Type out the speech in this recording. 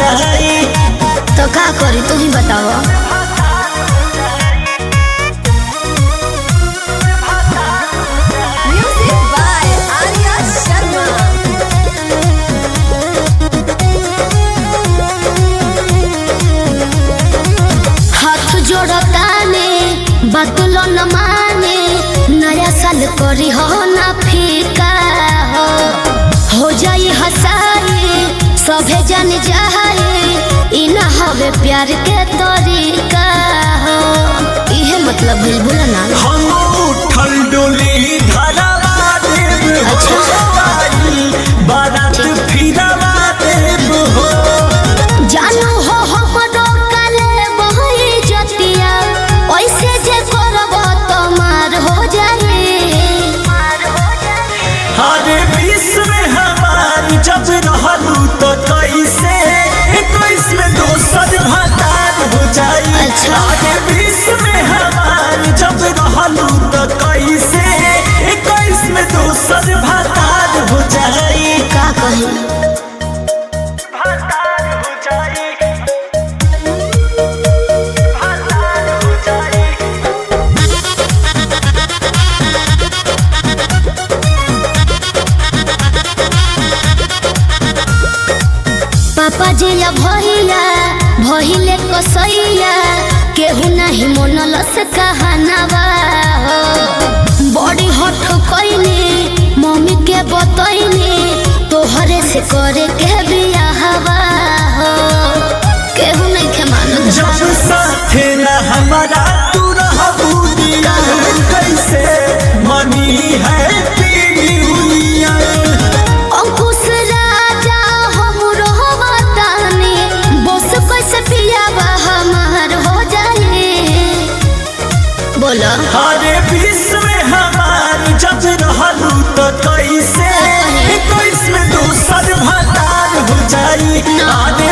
जाई। तो का करी तू ही बताओ। बतलो न माने नया साल करी हो ना फीका हो जाई हसाई सभे जन जाए इना हवे प्यार के तरीका हो इहे मतलब भूल ना हम उठल डोली धरावा देव। अच्छा बारात फिरावा देव हो जानू हो हमरो काले बहई जतिया ऐसे जे करब तमार हो जाए। हरे विश्व में हमार जब रहलू तो कैसे 21 में दोसर भतार हो जाई। अच्छा। हरे विश्व में हमार जब रहलू तो कैसे 21 में दोसर भतार हो जाई। का कही भतार हो जाई। भतार हो जाई। पापा जी या भैया भहिले कसैया केहू नहीं मनल से कहानवा हो बड़ी हट कैनी मम्मी के बतैनी तोहरे से करे के बियाहवा हो केहू नहीं के मानल। जब साथे न हमारा तू रहबू दिया कैसे मनी है पीली हुइया। अंकुश राजा हमरो बतानी बस कैसे पियावा हमार हो जाए बोलो। हरे विश्व में हमार जब रहलू तो कैसे 21 में दोसर भतार हो जाई। हरे